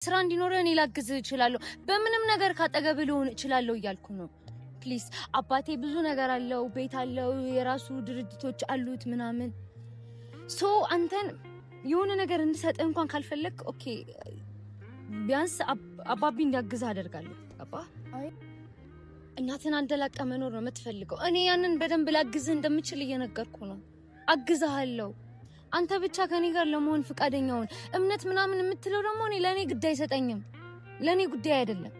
ስራ እንዲኖር እኔ ላግዝ እችላለሁ በምንም ነገር ካጠገብ ልሆን እችላለሁ እያልኩ ነው ፕሊዝ አባቴ ብዙ ነገር አለው ቤት አለው የራሱ ድርጅቶች አሉት ምናምን ሶ አንተን የሆነ ነገር እንድሰጥ እንኳን ካልፈለክ ኦኬ ቢያንስ አባቢ እንዲያግዝ አደርጋለሁ አባ አይ እናትን አንደላቀ መኖር ነው የምትፈልገው እኔ ያንን በደንብ ላግዝ እንደምችል እየነገርኩ ነው አግዛለሁ አንተ ብቻ ከኔ ጋር ለመሆን ፍቃደኛውን እምነት ምናምን የምትለው ደግሞ እኔ ለኔ ጉዳይ አይሰጠኝም ለኔ ጉዳይ አይደለም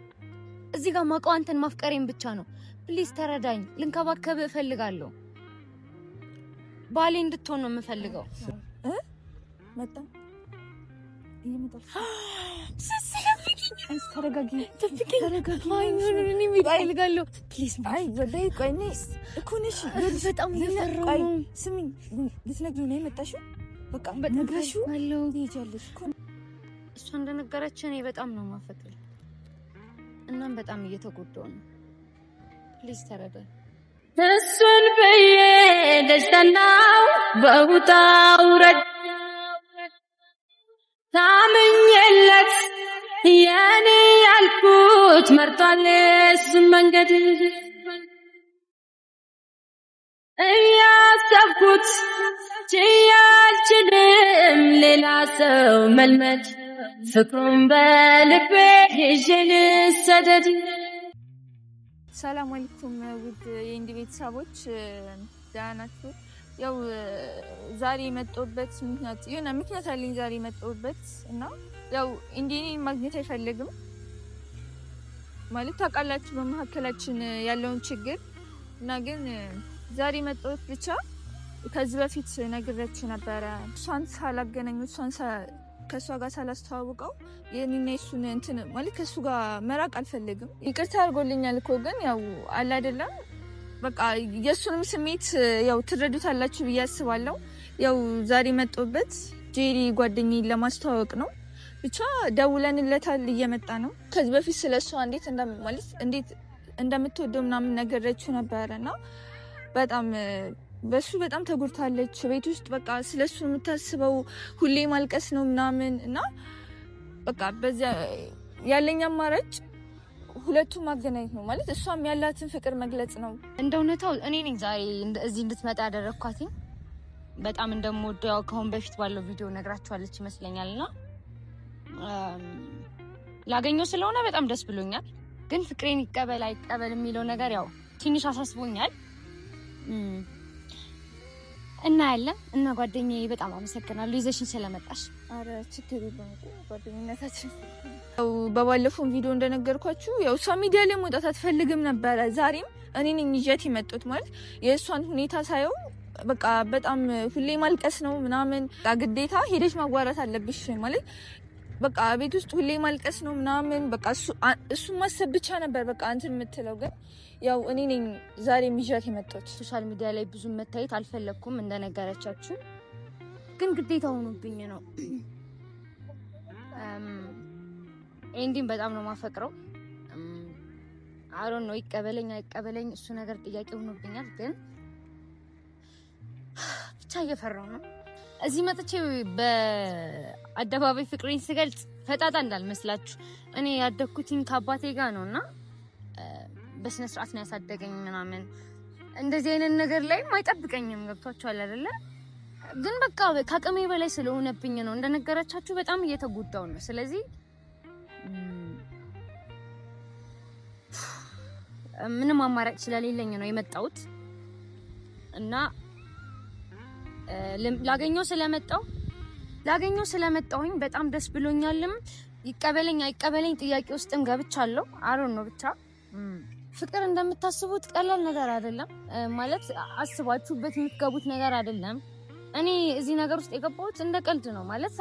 እዚህ ጋር ማቀው አንተን ማፍቀሬን ብቻ ነው ፕሊዝ ተረዳኝ ልንከባከብ እፈልጋለሁ ባሌ እንድትሆን ነው የምፈልገው መጣ ይመጣል ተረጋጊ ተረጋጊ አይ እኔ ሚጣይልጋለሁ ፕሊዝ አይ ወላይ ቆይኔ እኮነሽ በጣም ይፈራው ስሚኝ ልትነግሪው ነው የመጣሽው በቃ ነግረሹ አለው ይጃለሽ እሷ እንደነገረች እኔ በጣም ነው ማፈቅር እናም በጣም እየተጎዳው ነው ፕሊዝ ተረዳኝ እሱን በየደስታናው በውጣው ረድ ታምኝለት ያኔ ያልኩት መርጧልስ መንገድ እያሰብኩት ችያልችልም ሌላ ሰው መልመድ ፍቅሩን በልቤ ይዤ ሰደድ ሰላም አለይኩም ውድ የእንዲ ቤተሰቦች ደህና ናችሁ ያው ዛሬ መጥቶበት ምክንያት አለኝ ዛሬ መጥቶበት እና ያው እንዲኔ ማግኘት አይፈልግም ማለት ታውቃላችሁ በመሐከላችን ያለውን ችግር እና ግን ዛሬ መጥቶት ብቻ ከዚህ በፊት ነግሬያችሁ ነበር እሷን ሳላገናኝ እሷን ከሷ ጋር ሳላስተዋውቀው የኔና እሱን እንትን ማለት ከሱ ጋር መራቅ አልፈልግም ይቅርታ አድርጎልኛል እኮ ግን ያው አለ አይደለም በቃ የሱንም ስሜት ያው ትረዱታላችሁ ብያስባለሁ ያው ዛሬ መጥቶበት ጄሪ ጓደኛዬን ለማስተዋወቅ ነው ብቻ ደውለንለታል እየመጣ ነው ከዚህ በፊት ስለሷ እንዴት እንደምትወደው ምናምን ነገረችው ነበርና በጣም በሱ በጣም ተጎድታለች ቤት ውስጥ በቃ ስለሱ የምታስበው ሁሌ ማልቀስ ነው ምናምን እና በቃ በዛ ያለኛ አማራጭ ሁለቱም ማገናኘት ነው ማለት እሷም ያላትን ፍቅር መግለጽ ነው እንደውነታው እኔ ነኝ ዛሬ እዚህ እንድትመጣ ያደረኳት በጣም እንደምወደው ከሆነ በፊት ባለው ቪዲዮ ነግራችኋለች ይመስለኛልና ላገኘው ስለሆነ በጣም ደስ ብሎኛል ግን ፍቅሬን ይቀበል አይቀበል የሚለው ነገር ያው ትንሽ አሳስቦኛል እና ያለ እና ጓደኛዬ በጣም አመሰግናለሁ ይዘሽኝ ስለመጣሽ አረ ችግር የለም ጓደኝነታችን በባለፈው ቪዲዮ እንደነገርኳችሁ ያው እሷ ሚዲያ ላይ መውጣት አትፈልግም ነበር ዛሬም እኔ ነኝ ይዤት የመጣሁት ማለት የእሷን ሁኔታ ሳይው በቃ በጣም ሁሌ ማልቀስ ነው ምናምን ግዴታ ሄደሽ ማጓራት አለብሽ ማለት በቃ ቤት ውስጥ ሁሌ ማልቀስ ነው ምናምን በቃ እሱ ማሰብ ብቻ ነበር በቃ አንተን የምትለው ግን ያው እኔ ነኝ ዛሬ ይዤት የመጣሁት ሶሻል ሚዲያ ላይ ብዙ መታየት አልፈለኩም እንደነገረቻችሁ ግን ግዴታ ሆኖብኝ ነው ኤንዲን በጣም ነው ማፈቅረው አሮን ነው ይቀበለኝ አይቀበለኝ እሱ ነገር ጥያቄ ሆኖብኛል ግን ብቻ እየፈራው ነው እዚህ መጥቼ በአደባባይ ፍቅሬን ስገልጽ ፈጣጣ እንዳልመስላችሁ እኔ ያደኩትኝ ከአባቴ ጋር ነውና በስነ ስርዓት ነው ያሳደገኝ ምናምን እንደዚህ አይነት ነገር ላይ ማይጠብቀኝም ገብቷችኋል አይደለ ግን በቃ ከአቅሜ በላይ ስለሆነብኝ ነው እንደነገረቻችሁ በጣም እየተጎዳው ነው ስለዚህ ምንም አማራጭ ስለሌለኝ ነው የመጣሁት እና ላገኘው ስለመጣሁኝ በጣም ደስ ብሎኛልም ይቀበለኝ አይቀበለኝ ጥያቄ ውስጥም ገብቻለሁ አሮን ነው ብቻ ፍቅር እንደምታስቡት ቀላል ነገር አይደለም ማለት አስባችሁበት የምትገቡት ነገር አይደለም እኔ እዚህ ነገር ውስጥ የገባሁት እንደ ቀልድ ነው ማለት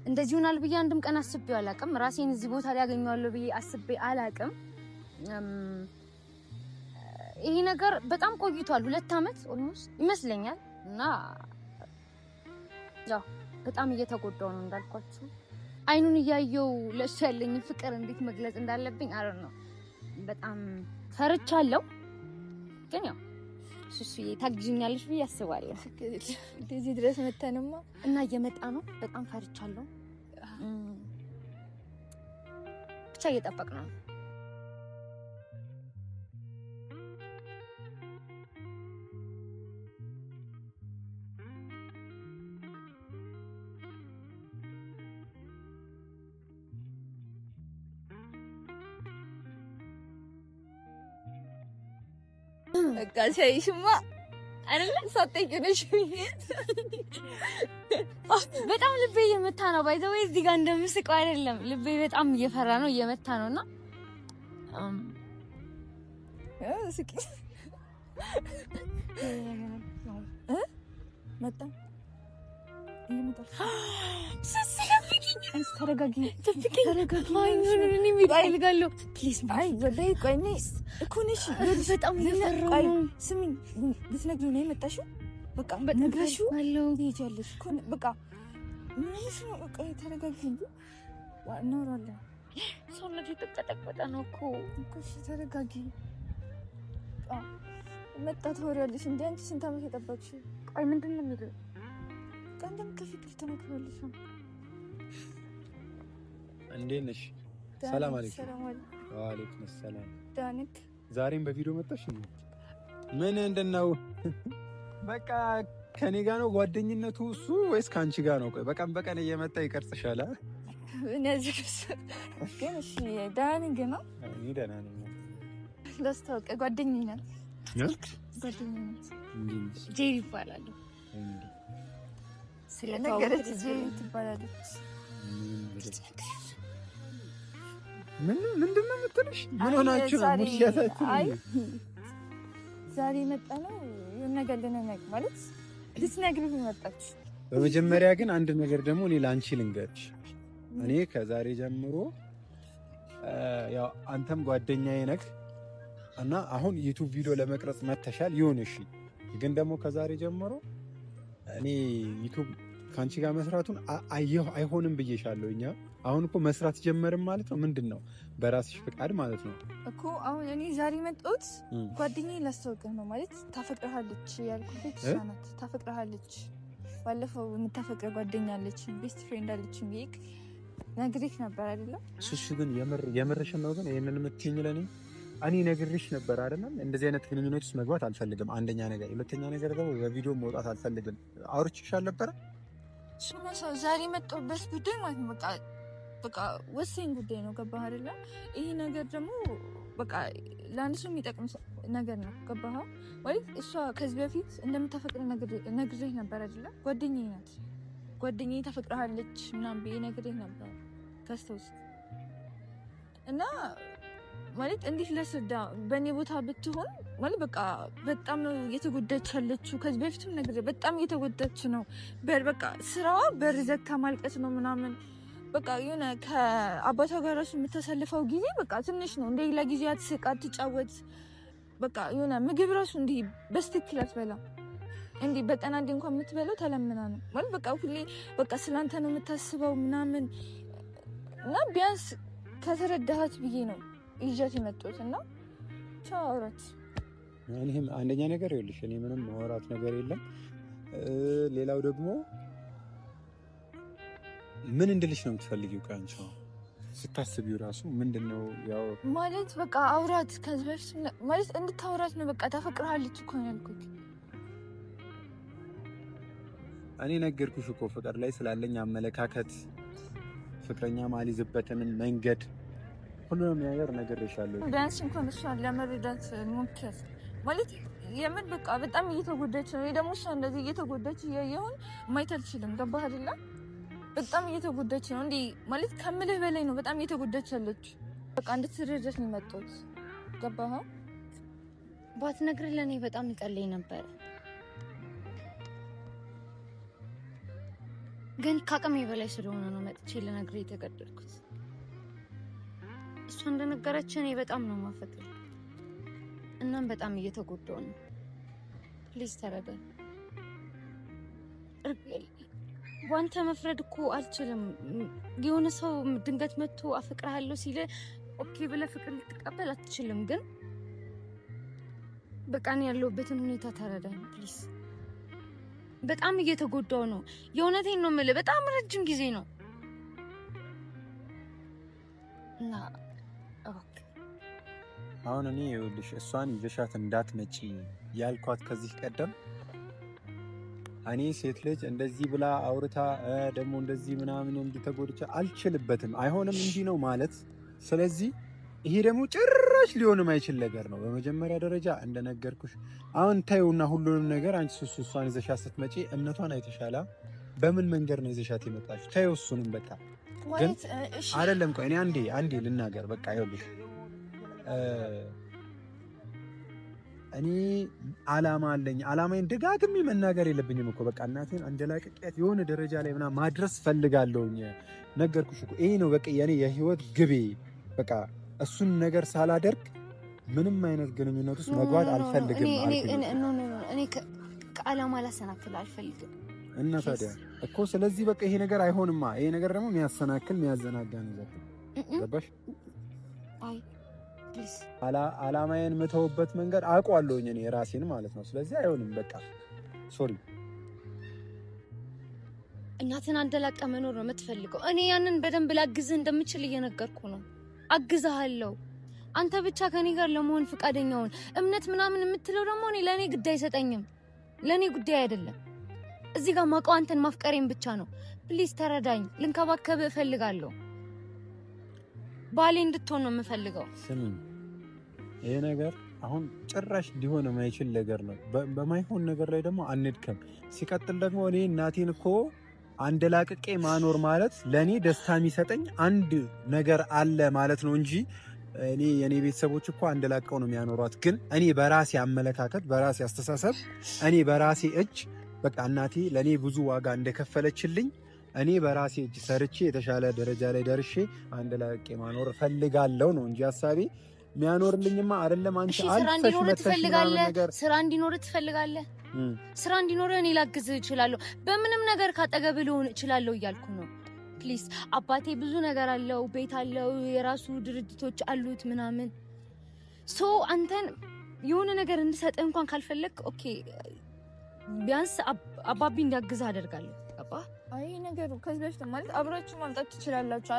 እንደዚህ ሆናል ብዬ አንድም ቀን አስቤው አላውቅም ራሴን እዚህ ቦታ ላይ ያገኘዋለሁ ብዬ አስቤ አላውቅም ይሄ ነገር በጣም ቆይቷል 2 አመት ኦልሞስት ይመስለኛል እና ያው በጣም እየተጎዳው ነው እንዳልኳችሁ አይኑን ያያየው ለሱ ያለኝ ፍቅር እንዴት መግለጽ እንዳለብኝ አረ ነው በጣም ፈርቻለሁ ግን ያው ሱሱዬ ታግዥኛለሽ ብዬ አስባለሁ እዚህ ድረስ መተንማ እና እየመጣ ነው በጣም ፈርቻለሁ ብቻ እየጠበቅነው ነው። በቃ ሳይሽማ አይደለም ሳትጠይቂነሽ በጣም ልቤ እየመታ ነው። ባይ ዘ ወይ እዚህ ጋር እንደምስቀው አይደለም ልቤ በጣም እየፈራ ነው እየመታ ነውና እስኪ መጣ ተረጋጊ ፕሊዝ አይ ወላይ ቆይኔስ እኮ ነሽ በጣም እየፈራሁ ነው። ስሚኝ ልትነግሪኝ ነው የመጣሽው? በቃ ነግረሽው አለው ትሄጃለሽ እኮ በቃ ምንሽ ነው? በቃ ተረጋጊ እናወራለን። ሰውነቴ ተቀጠቀጠ ነው እኮ እሺ ተረጋጊ። መጣ ትወሪያለሽ እንዴ? አንቺ ስንት ዓመት የጠበቅሽ? ቆይ ምንድን ነው የሚለው? ቀንደም ከፊትሽ ተነክሯለሽ ነው። እንዴት ነሽ? ሰላም አለይኩም። ሰላም አለይኩም። ወአለይኩም ሰላም። ዳንክ ዛሬም በቪዲዮ መጣሽ እንዴ? ምን እንደነው? በቃ ከኔ ጋር ነው ጓደኝነቱ እሱ ወይስ ካንቺ ጋር ነው? ቆይ በቀን እየመጣ ይቀርጽሻል አይደል? እነዚህ ግን እሺ ዳንክ ነው። እኔ ደህና ነኝ። ላስታውቅ ጓደኛዬ ናት። ጓደኛዬ ናት። ጄሪ ይባላል። ስለነገረች ጄሪ ትባላለች። ምንድን ነው የምትልሽ? ምን ሆናችሁ ነው? ሙሽያታችሁ አይ ዛሬ መጣ ነው የሆነ ነገር ልነግርህ ማለት ልትነግሪኝ መጣች። በመጀመሪያ ግን አንድ ነገር ደግሞ እኔ ላንቺ ልንገርሽ። እኔ ከዛሬ ጀምሮ ያው አንተም ጓደኛዬ ነህ እና አሁን ዩቲዩብ ቪዲዮ ለመቅረጽ መተሻል ይሁን እሺ። ግን ደግሞ ከዛሬ ጀምሮ እኔ ዩቲዩብ ካንቺ ጋር መስራቱን አይሆንም ብዬሻለሁ። እኛ አሁን እኮ መስራት ጀመርም ማለት ነው። ምንድነው በራስሽ ፍቃድ ማለት ነው እኮ። አሁን እኔ ዛሬ መጣሁት ጓደኛዬ ላስታውቅህ ነው ማለት ታፈቅረሃለች ያልኩት እሷ ናት። ታፈቅረሃለች ባለፈው የምታፈቅረው ጓደኛ አለች፣ ቤስት ፍሬንድ አለች ቢክ ነግሬሽ ነበር አይደለም? እሱ ግን የምርሽ ነው። ግን ይሄንን የምትይኝ ለኔ እኔ ነግሬሽ ነበር አይደለም? እንደዚህ አይነት ግንኙነት ውስጥ መግባት አልፈልግም። አንደኛ ነገር፣ ሁለተኛ ነገር ደግሞ በቪዲዮ መውጣት አልፈልግም። አውርቼሽ አልነበረ? ሰው ዛሬ መጣሁበት ጉዳይ ማለት ነው በቃ ወሳኝ ጉዳይ ነው። ገባህ አይደለ? ይሄ ነገር ደግሞ በቃ ለአንድ ሰው የሚጠቅም ነገር ነው። ገባህ ማለት እሷ ከዚህ በፊት እንደምታፈቅር ነግሬህ ነበር አይደለ? ጓደኛዬ ናት። ጓደኛዬ ታፈቅርሃለች ምናምን ብዬ ነግሬህ ነበር ካስታውስ። እና ማለት እንዴት ለስዳ በእኔ ቦታ ብትሆን ማለት በቃ በጣም ነው እየተጎዳች ያለችው። ከዚህ በፊትም ነግሬ በጣም እየተጎዳች ነው። በቃ ስራዋ በር ዘግታ ማልቀስ ነው ምናምን። በቃ የሆነ ከአባቷ ጋር ራሱ የምታሳልፈው ጊዜ በቃ ትንሽ ነው። እንደ ሌላ ጊዜ አትስቅ፣ አትጫወት። በቃ የሆነ ምግብ ራሱ እንዲህ በስትክክል አትበላም። እንዲህ በቀን አንዴ እንኳን የምትበላው ተለምና ነው ማለት በቃ ሁሌ በቃ ስላንተ ነው የምታስበው ምናምን። እና ቢያንስ ከተረዳሃት ብዬ ነው ይዣት የመጣሁት። እና ቻው አውራት። እኔም አንደኛ ነገር ይኸውልሽ እኔ ምንም ማውራት ነገር የለም። ሌላው ደግሞ ምን እንድልሽ ነው የምትፈልጊው? ቃንቻ ስታስቢው ራሱ ምንድነው ያው ማለት በቃ አውራት። ከዚህ በፊት ማለት እንድታወራት ነው በቃ ታፈቅርሃለች እኮ ነው ያልኩት። እኔ ነገርኩሽ እኮ ፍቅር ላይ ስላለኝ አመለካከት፣ ፍቅረኛ ማልይዝበትን መንገድ ሁሉንም ነገር ነግሬሻለሁ። ቢያንስ እንኳን እሷን ለመረዳት ሞክር። ማለት የምን በቃ በጣም እየተጎዳች ነው። ወይ ደግሞ እሷ እንደዚህ እየተጎዳች እያየሁን ማየት አልችልም። ገባህ አይደለ? በጣም እየተጎዳች ነው እንዴ ማለት ከምልህ በላይ ነው በጣም እየተጎዳች ያለች። በቃ እንድትረዳት ነው የመጣሁት። ገባህ? ባትነግረኝ ለኔ በጣም ይቀለኝ ነበር፣ ግን ከአቅሜ በላይ ስለሆነ ነው መጥቼ ልነግርህ የተገደድኩት። እሷ እንደነገረች እኔ በጣም ነው የማፈቅር፣ እናም በጣም እየተጎዳሁ ነው። ፕሊዝ ተረዳኝ። ዋንተ መፍረድ እኮ አልችልም። የሆነ ሰው ድንገት መጥቶ አፈቅርሃለሁ ሲል ኦኬ ብለህ ፍቅር ልትቀበል አትችልም። ግን በቃ እኔ ያለሁበትን ሁኔታ ተረዳኝ ፕሊዝ። በጣም እየተጎዳሁ ነው። የእውነቴን ነው የምልህ። በጣም ረጅም ጊዜ ነው እና አሁን እኔ ይኸውልሽ እሷን ይዘሻት እንዳትመጪ ያልኳት ከዚህ ቀደም እኔ ሴት ልጅ እንደዚህ ብላ አውርታ ደግሞ እንደዚህ ምናምን እንድትጎድቻ አልችልበትም። አይሆንም እንዲህ ነው ማለት። ስለዚህ ይሄ ደግሞ ጭራሽ ሊሆን የማይችል ነገር ነው። በመጀመሪያ ደረጃ እንደነገርኩሽ አሁን ታዩና ሁሉንም ነገር አንቺ እሷን ይዘሻት ስትመጪ እምነቷን አይተሻላ። በምን መንገድ ነው ይዘሻት የመጣሽ? ታዩ እሱንም በቃ ግን አይደለም። ቆይ እኔ አንዴ ልናገር። በቃ ይኸውልሽ እኔ አላማ አለኝ። አላማዬን ደጋግሜ መናገር የለብኝም እኮ በቃ እናቴን አንደላቅቄያት የሆነ ደረጃ ላይ ምናምን ማድረስ ፈልጋለሁኝ። ነገርኩሽ እኮ ይሄ ነው በቃ የኔ የህይወት ግቤ። በቃ እሱን ነገር ሳላደርግ ምንም አይነት ግንኙነት ውስጥ መግባት አልፈልግም። እኔ ከአላማ ላሰናክል አልፈልግም። እና ታዲያ እኮ ስለዚህ በቃ ይሄ ነገር አይሆንማ። ይሄ ነገር ደግሞ የሚያሰናክል የሚያዘናጋ ነገር ገባሽ? አይ ፕሊዝ አላማዬን የምተውበት መንገድ አውቀዋለሁኝ እኔ ራሴን ማለት ነው። ስለዚህ አይሆንም በቃ ሶሪ። እናትን አንደላቀ መኖር ነው የምትፈልገው። እኔ ያንን በደንብ ላግዝህ እንደምችል እየነገርኩ ነው። አግዝሃለሁ። አንተ ብቻ ከኔ ጋር ለመሆን ፍቃደኛ ሁን። እምነት ምናምን የምትለው ደግሞ እኔ ለኔ ጉዳይ አይሰጠኝም። ለኔ ጉዳይ አይደለም። እዚህ ጋር ማውቀው አንተን ማፍቀሬን ብቻ ነው። ፕሊዝ ተረዳኝ። ልንከባከብህ እፈልጋለሁ። ባሌ እንድትሆን ነው የምፈልገው። ስሚ ይሄ ነገር አሁን ጭራሽ ሊሆን የማይችል ነገር ነው። በማይሆን ነገር ላይ ደግሞ አንድከም። ሲቀጥል ደግሞ እኔ እናቴን እኮ አንደላቅቄ ማኖር ማለት ለኔ ደስታ የሚሰጠኝ አንድ ነገር አለ ማለት ነው እንጂ እኔ የኔ ቤተሰቦች እኮ አንደላቀው ነው የሚያኖሯት። ግን እኔ በራሴ አመለካከት፣ በራሴ አስተሳሰብ፣ እኔ በራሴ እጅ በቃ እናቴ ለኔ ብዙ ዋጋ እንደከፈለችልኝ እኔ በራሴ እጅ ሰርቼ የተሻለ ደረጃ ላይ ደርሼ አንደላቅቄ ማኖር ፈልጋለሁ ነው እንጂ ሐሳቤ የሚያኖርልኝማ አይደለም። አንቺ አልፈሽ ትፈልጋለህ፣ ስራ እንዲኖር ትፈልጋለህ። ስራ እንዲኖር እኔ ላግዝህ እችላለሁ። በምንም ነገር ካጠገብህ ልሆን እችላለሁ እያልኩ ነው። ፕሊዝ አባቴ ብዙ ነገር አለው፣ ቤት አለው፣ የራሱ ድርጅቶች አሉት ምናምን። ሶ አንተን የሆነ ነገር እንድሰጥህ እንኳን ካልፈለክ ኦኬ ቢያንስ አባቢ እንዲያግዝህ አደርጋለሁ። ገባ? አይ ነገሩ ከዚህ በፊት ማለት አብራችሁ ማምጣት ትችላላችሁ።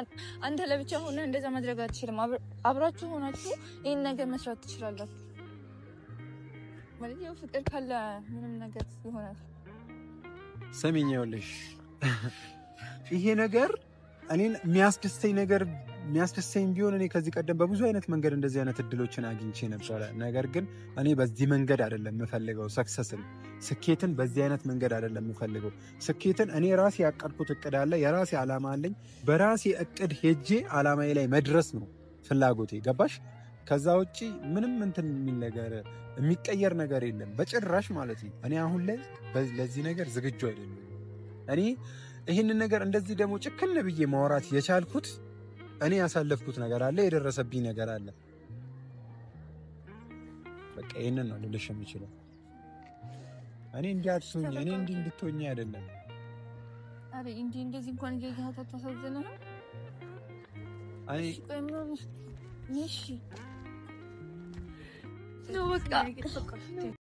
አንተ ለብቻ ሆነ እንደዛ ማድረግ አትችልም። አብራችሁ ሆናችሁ ይሄን ነገር መስራት ትችላላችሁ። ማለት ያው ፍቅር ካለ ምንም ነገር ይሆናል። ሰሚኝ ይኸውልሽ ይሄ ነገር እኔን የሚያስደስተኝ ቢሆን እኔ ከዚህ ቀደም በብዙ አይነት መንገድ እንደዚህ አይነት እድሎችን አግኝቼ ነበረ። ነገር ግን እኔ በዚህ መንገድ አይደለም የምፈልገው። ስኬትን በዚህ አይነት መንገድ አይደለም የምፈልገው። ስኬትን እኔ ራሴ ያቀድኩት እቅድ አለ፣ የራሴ ዓላማ አለኝ። በራሴ እቅድ ሄጄ ዓላማዬ ላይ መድረስ ነው ፍላጎቴ። ገባሽ? ከዛ ውጪ ምንም እንትን የሚል ነገር የሚቀየር ነገር የለም በጭራሽ ማለት ነው። እኔ አሁን ላይ ለዚህ ነገር ዝግጁ አይደለም። እኔ ይህንን ነገር እንደዚህ ደግሞ ጭክን ብዬ ማውራት የቻልኩት እኔ ያሳለፍኩት ነገር አለ፣ የደረሰብኝ ነገር አለ። በቃ ይሄንን ነው ልልሽ የምችለው። እኔ እንዲያትሱኝ እኔ እንድትሆኚ አይደለም። አሬ እንደዚህ እንኳን እየያታ ተሳዘነ ነው። አይ እሺ ነው በቃ